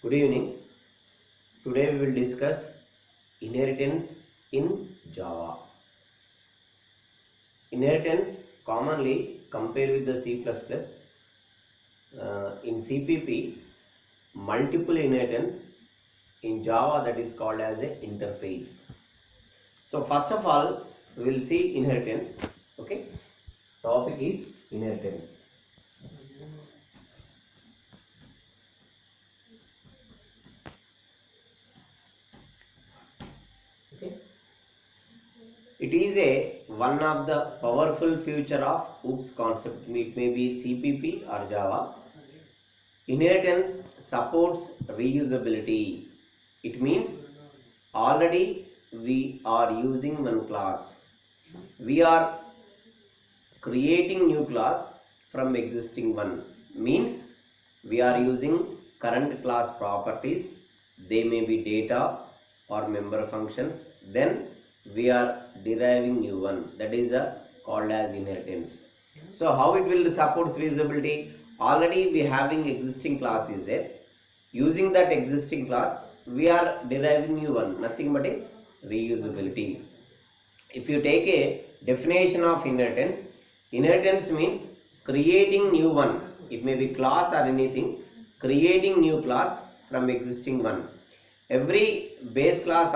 Good evening. Today we will discuss inheritance in Java. Inheritance commonly compared with the C++. In CPP, multiple inheritance. In Java, that is called as a interface. So first of all, we will see inheritance. Okay. Topic is inheritance. Okay. It is one of the powerful feature of OOPS concept. It may be CPP or Java. Inheritance supports reusability. It means already we are using one class. We are creating new class from existing one. Means we are using current class properties. They may be data or member functions. Then we are deriving new one. That is called as inheritance. So how it will support reusability? Already we having existing class is there. Using that existing class, we are deriving new one. Nothing but a reusability. If you take a definition of inheritance, inheritance means creating new one. It may be class or anything. Creating new class from existing one. Every base class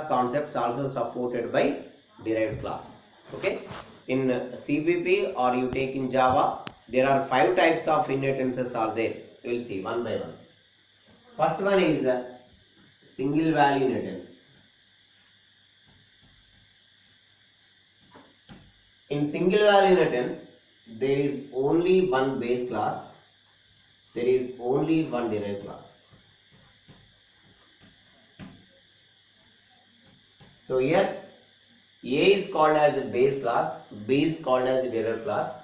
concepts also supported by derived class. Okay. In CPP or you take in Java, there are 5 types of inheritances are there. We will see one by one. First one is single value inheritance. In single value inheritance, there is only one base class. There is only one derived class. So here A is called as a base class, B is called as a derived class.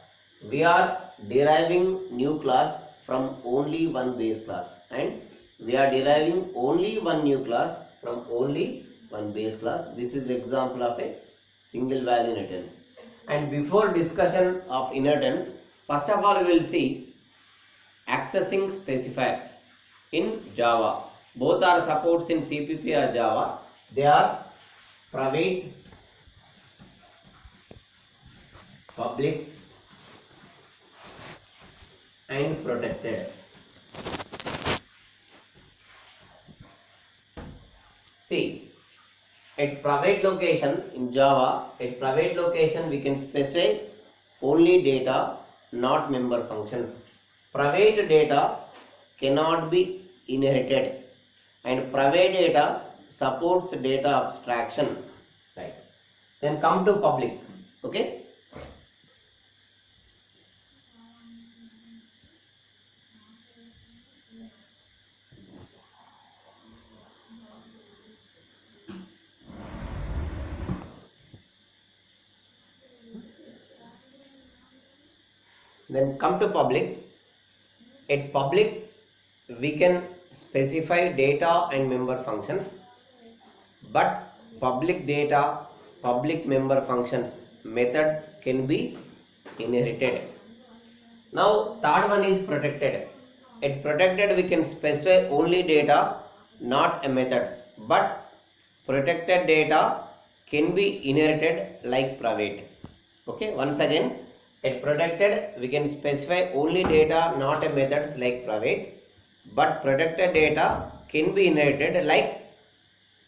We are deriving new class from only one base class, and we are deriving only one new class from only one base class. This is example of a single value inheritance. And before discussion of inheritance, first of all we will see accessing specifiers in Java. Both are supports in CPP or Java. They are private, public and protected. See, at private location in Java, at private location we can specify only data, not member functions. Private data cannot be inherited, and private data supports data abstraction. Right. Then come to public. Okay. Then come to public. At public, we can specify data and member functions, but public data, public member functions methods can be inherited. Now third one is protected. At protected, we can specify only data, not a methods, but protected data can be inherited like private. Okay, once again, at protected we can specify only data, not a methods like private, but protected data can be inherited like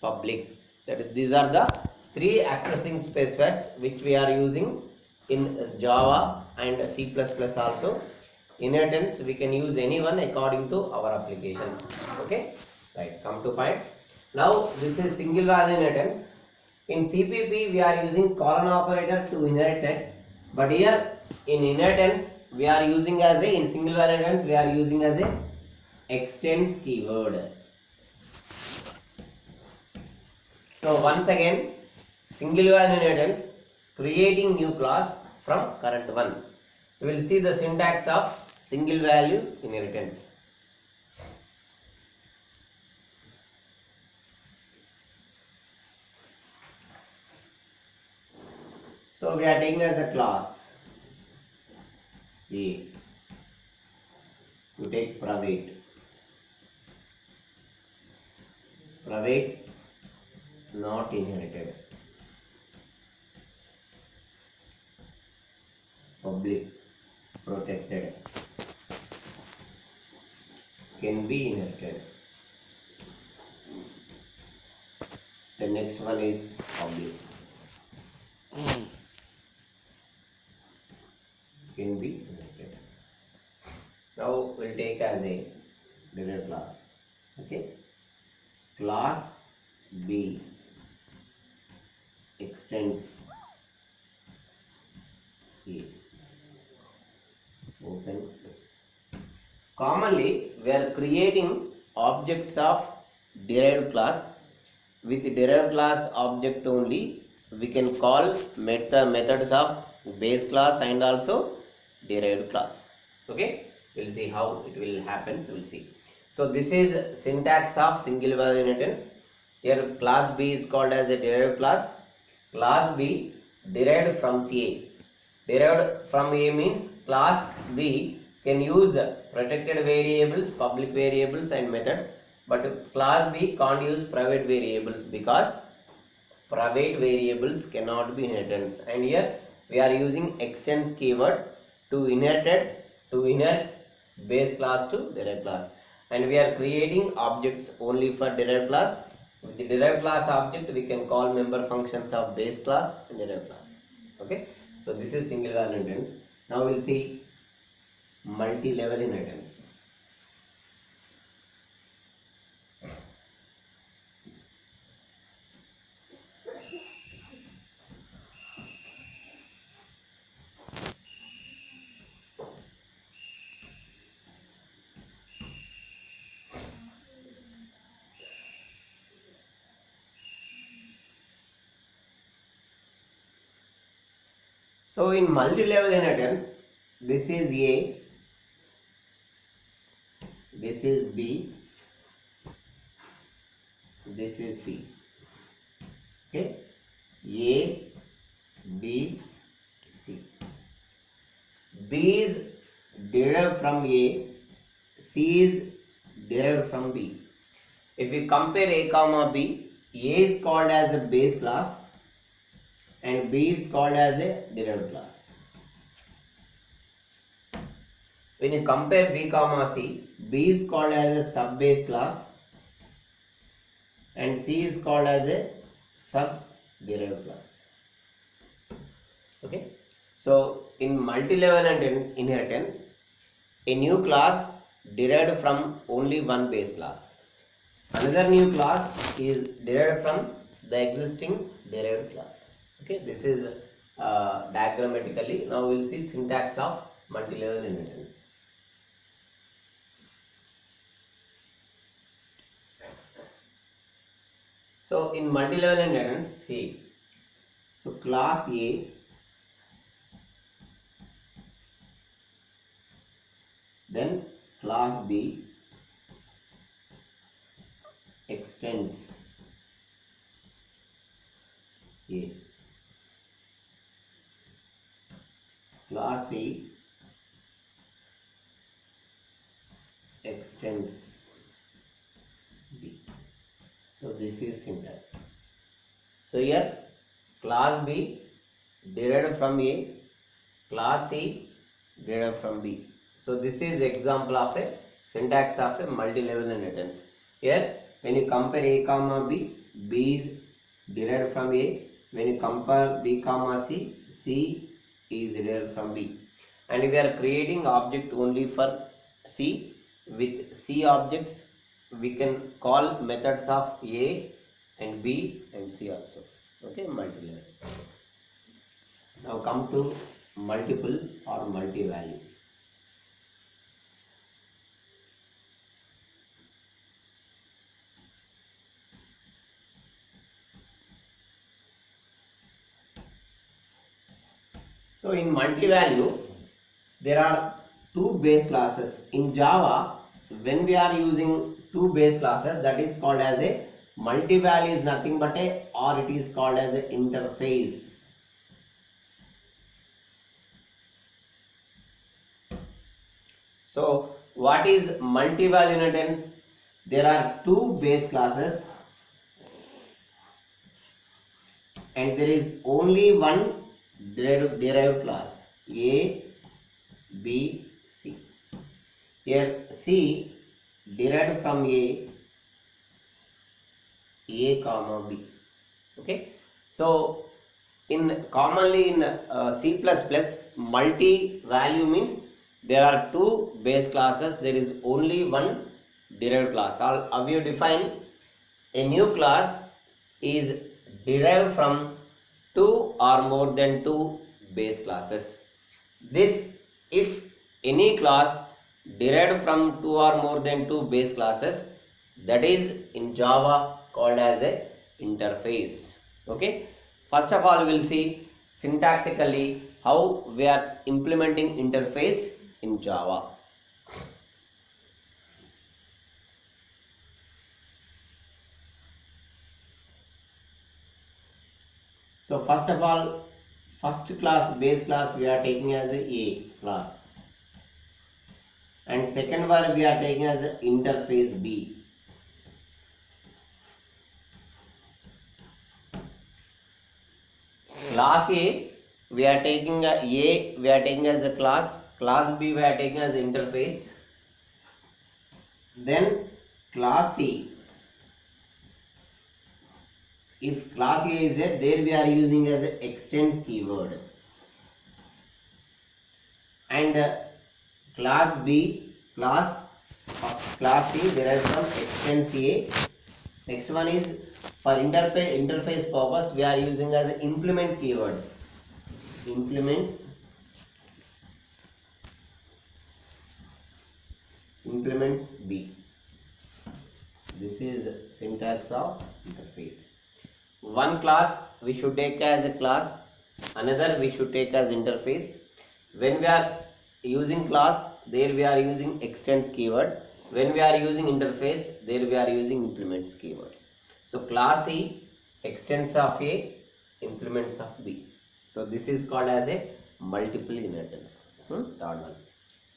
public. That is, these are the 3 accessing specifiers which we are using in Java and C++ also. Inheritance we can use any one according to our application. Okay, right, come to point. Now this is single value inheritance. In CPP we are using colon operator to inherit it, but here in inheritance we are using as a, in single value inheritance we are using as a extends keyword. So once again, single value inheritance, creating new class from current one. We will see the syntax of single value inheritance. So we are taking as a class A. You take private. private not inherited, public protected, can be inherited. The next one is public, can be inherited. Now we'll take as a derived class. Okay, class B extends A. Open X. Commonly, we are creating objects of derived class. With derived class object only, we can call methods of base class and also derived class. Okay, we'll see how it will happen. So we'll see. So this is syntax of single value inheritance. Here class B is called as a derived class. Class B derived from A. Derived from A means class B can use protected variables, public variables and methods, but class B can't use private variables because private variables cannot be inheritance. And here we are using extends keyword to inherit base class to derived class, and we are creating objects only for derived class. With the derived class object we can call member functions of base class and derived class. Okay, so this is single value inheritance. Now we'll see multi-level inheritance. So in multi-level inheritance, this is A, this is B, this is C. Okay, A, B, C. B is derived from A, C is derived from B. If we compare A comma B, A is called as a base class and B is called as a derived class. When you compare B comma C, B is called as a sub base class and C is called as a sub derived class. Okay, so in multi-level inheritance, a new class derived from only one base class. Another new class is derived from the existing derived class. Okay, this is diagrammatically. Now we will see syntax of multi-level inheritance. So in multi-level inheritance, see, so class A then class B extends A. Class C extends B. So this is syntax. So here class B derived from A, class C derived from B. So this is example of a syntax of a multi-level inheritance. Here when you compare A comma B, B is derived from A. When you compare B comma C, C is derived from B. And we are creating object only for C. With C objects we can call methods of A and B and C also. Okay, multi-level. Now come to multiple or multi-value. So in multi-value, there are two base classes. In Java, when we are using two base classes, that is called as a multi-value is nothing but a, or it is called as an interface. So what is multi-value inheritance? There are two base classes. and there is only one derived class A, B, C. Here C derived from A comma B. Okay, so commonly in C++, multi-value means there are two base classes, there is only one derived class. How you define a new class is derived from two or more than two base classes. This, if any class derived from two or more than two base classes, that is in Java called as a interface. Okay, first of all we will see syntactically how we are implementing interface in Java. So first of all, first class, base class, we are taking as a class, and second one we are taking as a interface B. Class A we are taking we are taking as a class, class B we are taking as interface. Then class C, if class A is there, we are using as a extends keyword, and class B, class C derived from extends A. Next one is for interface purpose we are using as a implement keyword, implements B. This is syntax of interface. One class we should take as a class, another we should take as interface. When we are using class, there we are using extends keyword. When we are using interface, there we are using implements keywords. So class C, extends of A, implements of B. So this is called as a multiple inheritance. Third one.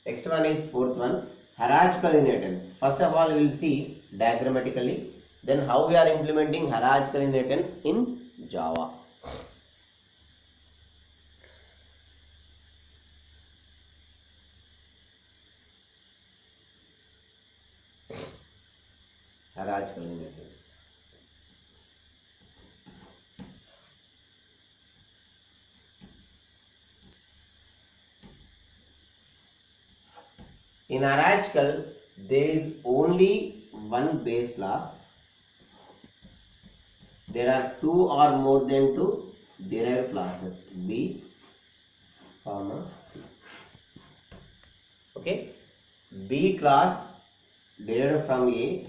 Next one is fourth one, hierarchical inheritance. First of all we will see diagrammatically, then how we are implementing hierarchical inheritance in Java. Hierarchical inheritance. In hierarchical, there is only one base class. There are two or more than two derived classes, B, C. Okay, B class derived from A,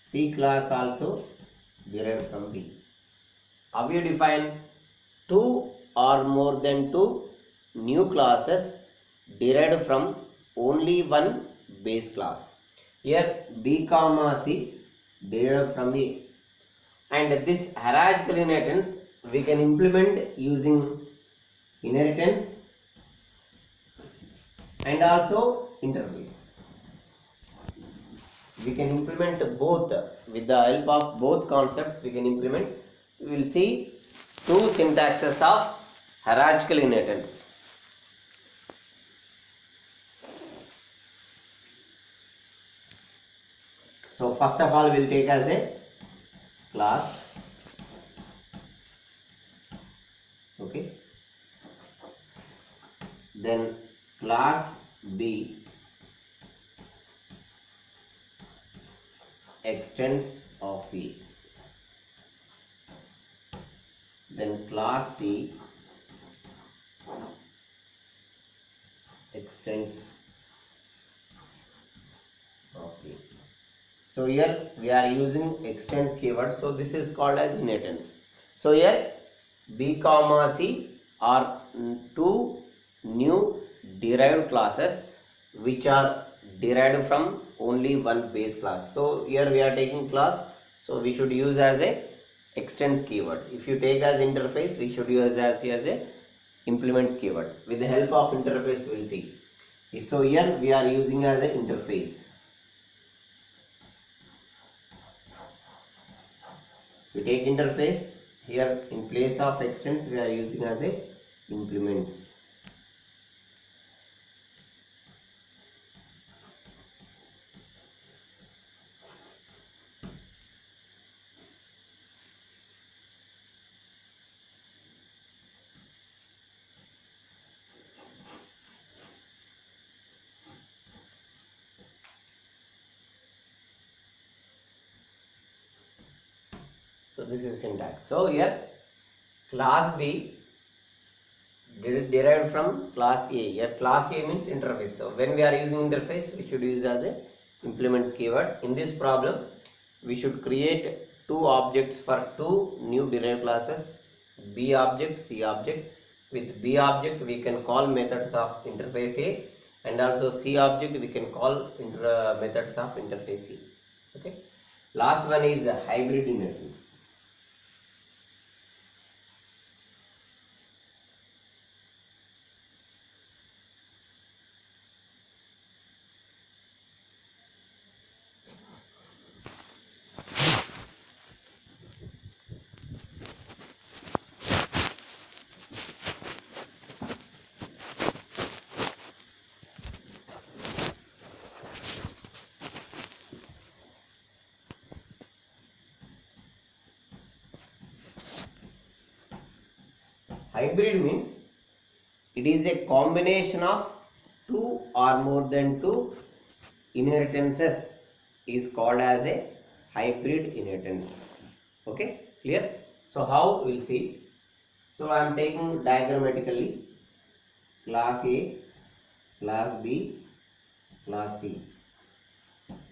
C class also derived from B. How you define two or more than two new classes derived from only one base class. Here B comma C derived from A, and this hierarchical inheritance we can implement using inheritance and also interface. We can implement both with the help of both concepts. We can implement. We will see two syntaxes of hierarchical inheritance. So first of all we will take as a class, okay, then class B extends of A, then class C extends of A. So here we are using extends keyword, so this is called as inheritance. So here B comma C are two new derived classes which are derived from only one base class. So here we are taking class, so we should use as a extends keyword. If you take as interface, we should use as a implements keyword. With the help of interface we will see. So here we are using as a interface. We take interface, Here in place of extends we are using as a implements. So this is syntax. So here class B derived from class A. Here class A means interface. So when we are using interface, we should use as a implements keyword. In this problem, we should create two objects for two new derived classes, B object, C object. With B object, we can call methods of interface A, and also C object we can call methods of interface E. Okay. Last one is hybrid interface. Hybrid means it is a combination of two or more than two inheritances is called as a hybrid inheritance. Okay, clear? So how we'll see. So I am taking diagrammatically class A, class B, class C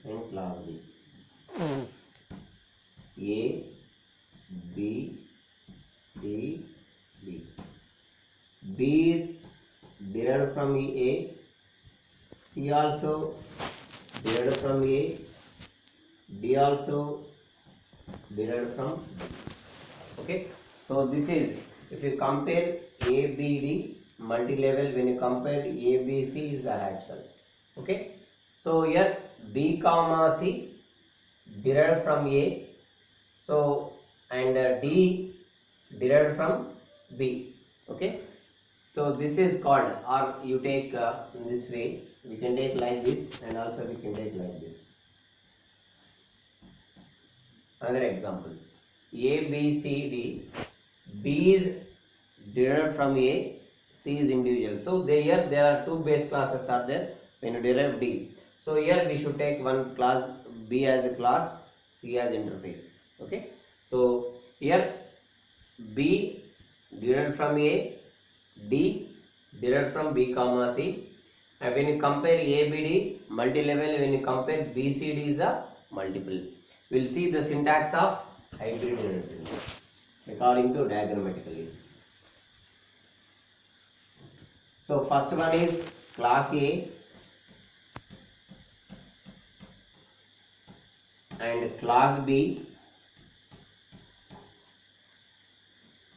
and class B. A, B, C, B. B is derived from A. C also derived from A. D also derived from B. Okay. So this is, if you compare A, B, D multi-level, when you compare A, B, C is hierarchical. Okay. So here B comma C derived from A. So and D derived from B. Okay. So this is called, or you take in this way, we can take like this and also we can take like this. Another example, A, B, C, D. B is derived from A, C is individual. So here there are two base classes are there when you derive D. So here we should take one class B as a class, C as interface. Okay. So here B derived from A, D derived from B comma C, and when you compare A, B, D multi-level, when you compare B, C, D is a multiple. We will see the syntax of hybrid inheritance according to diagrammatically. So first one is class A and class B.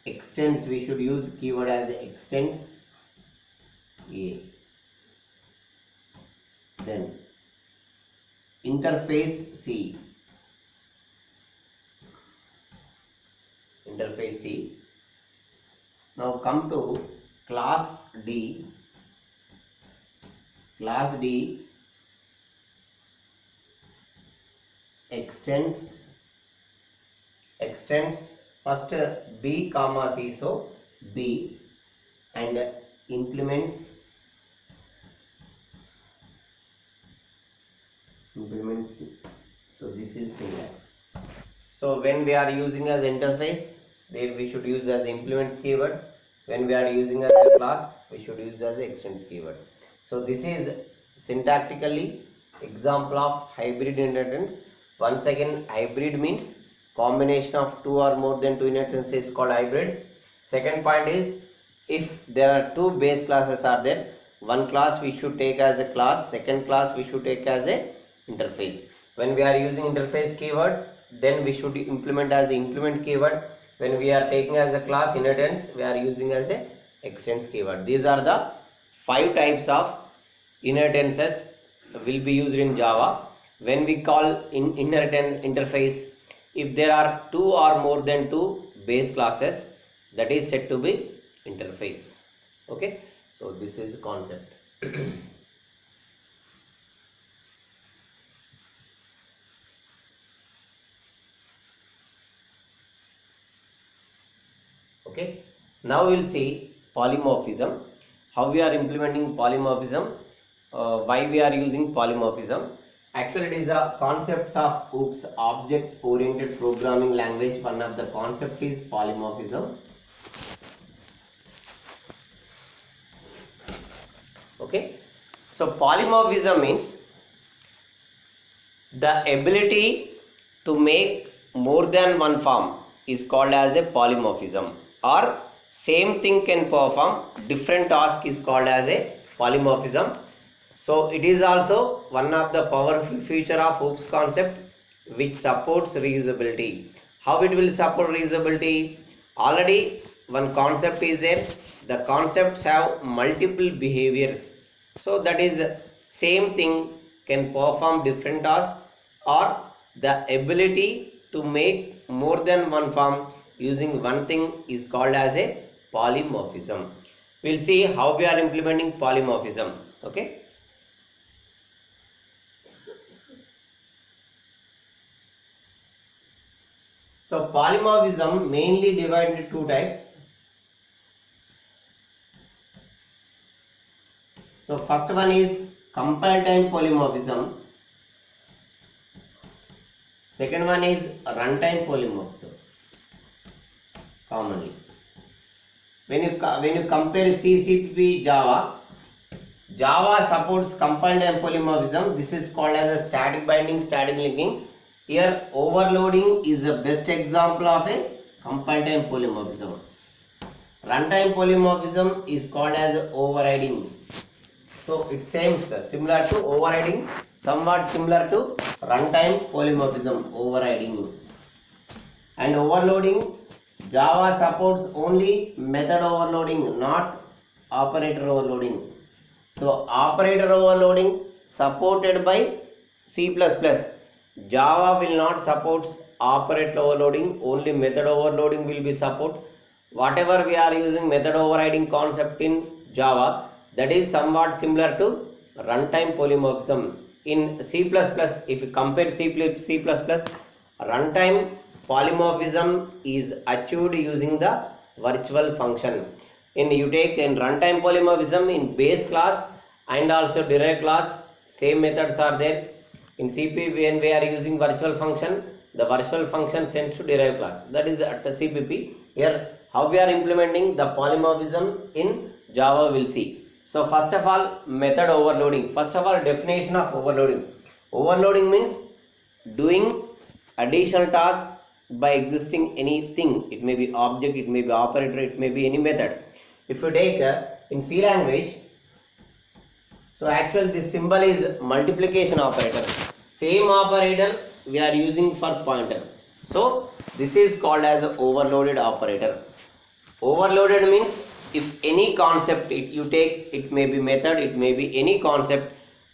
Extends, we should use keyword as extends A. Then interface C. Interface C. Now come to class D. Class D extends first B comma C, so B, and implements C. So this is syntax. So when we are using as interface, there we should use as implements keyword. When we are using as a class, we should use as extends keyword. So this is syntactically example of hybrid inheritance. Once again, hybrid means combination of two or more than two inheritances is called hybrid. Second point is, if there are two base classes are there, one class we should take as a class, second class we should take as a interface. When we are using interface keyword, then we should implement as the implement keyword. When we are taking as a class inheritance, we are using as a extends keyword. These are the 5 types of inheritances will be used in Java. When we call in inheritance interface, if there are two or more than two base classes, that is said to be interface. Okay, so this is concept. Okay, now we'll see polymorphism, how we are implementing polymorphism, why we are using polymorphism. Actually, it is a concept of OOPS, object oriented programming language. One of the concept is polymorphism. Okay, so polymorphism means the ability to make more than one form is called as a polymorphism, or same thing can perform different task is called as a polymorphism. So it is also one of the powerful feature of OOPS concept which supports reusability. How it will support reusability? Already one concept is there, the concepts have multiple behaviors, so that is same thing can perform different tasks, or the ability to make more than one form using one thing is called as a polymorphism. We'll see how we are implementing polymorphism. Okay, so polymorphism mainly divided into two types. So first one is compile time polymorphism. Second one is runtime polymorphism. Commonly, when you compare CCP Java supports compile time polymorphism. This is called as a static binding, static linking. Here overloading is the best example of a compile time polymorphism. Runtime polymorphism is called as overriding. So it seems similar to overriding, somewhat similar to runtime polymorphism, overriding. And overloading, Java supports only method overloading, not operator overloading. So operator overloading supported by C++. Java will not support operator overloading, only method overloading will be support. Whatever we are using method overriding concept in Java, that is somewhat similar to runtime polymorphism. In C++, if you compare C++, runtime polymorphism is achieved using the virtual function. You take in runtime polymorphism in base class and also derived class, same methods are there. In CPP, when we are using virtual function, the virtual function sends to derived class, that is at the CPP. Here how we are implementing the polymorphism in Java, we'll see. So first of all, method overloading. First of all, definition of overloading. Overloading means doing additional task by existing anything. It may be object, it may be operator, it may be any method. If you take in C language, so actually this symbol is multiplication operator. Same operator we are using for pointer. So this is called as overloaded operator. Overloaded means if any concept you take, it may be method, it may be any concept,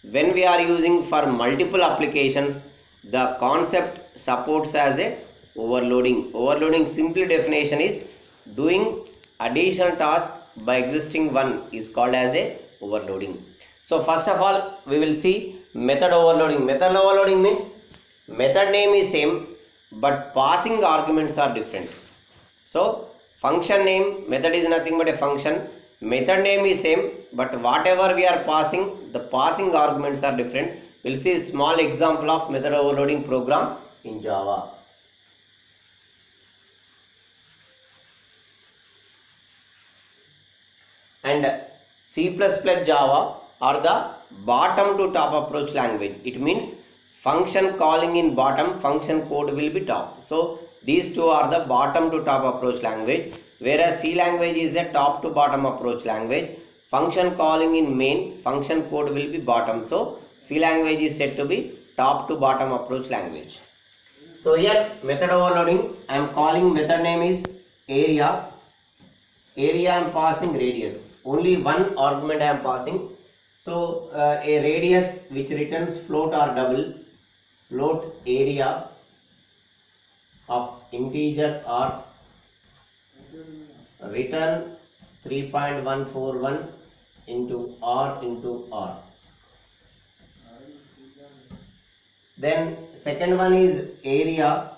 when we are using for multiple applications, the concept supports as a overloading. Overloading simply definition is doing additional task by existing one is called as a overloading. So first of all, we will see method overloading. Method overloading means method name is same but passing arguments are different. So function name, method is nothing but a function, method name is same but whatever we are passing, the passing arguments are different. We will see a small example of method overloading program in Java. And C++ Java are the bottom to top approach language. It means function calling in bottom, function code will be top. So these two are the bottom to top approach language, whereas C language is a top to bottom approach language. Function calling in main, function code will be bottom. So C language is said to be top to bottom approach language. So here method overloading, I am calling method name is area. Area I am passing radius. Only one argument I am passing. So a radius which returns float or double, float area of integer or return 3.141 into R into R. Then second one is area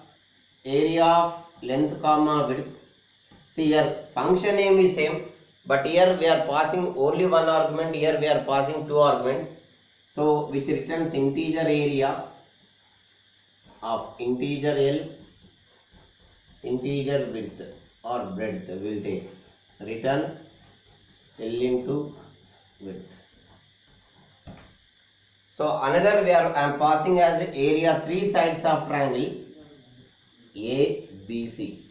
of length comma width. See here function name is same, but here we are passing only one argument, here we are passing two arguments. So which returns integer area of integer L, integer width or breadth will take return L into width. So another I am passing as area three sides of triangle A, B, C.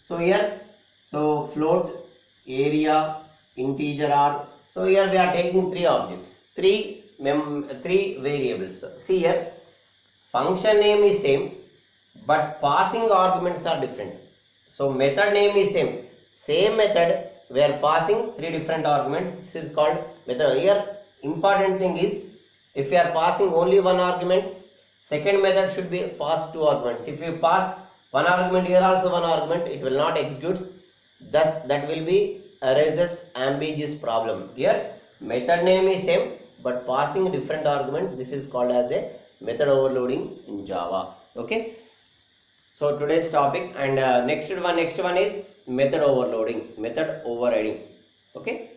So here, so float, area, integer R. So here we are taking three objects, three variables. See here, function name is same, but passing arguments are different. So method name is same method we are passing three different arguments. This is called method. Here important thing is, if you are passing only one argument, second method should be pass two arguments. If you pass one argument here also one argument, it will not execute. Thus that will be raises ambiguous problem. Here method name is same but passing different argument. This is called as a method overloading in Java. Okay. So today's topic, and next one is method overloading, method overriding. Okay.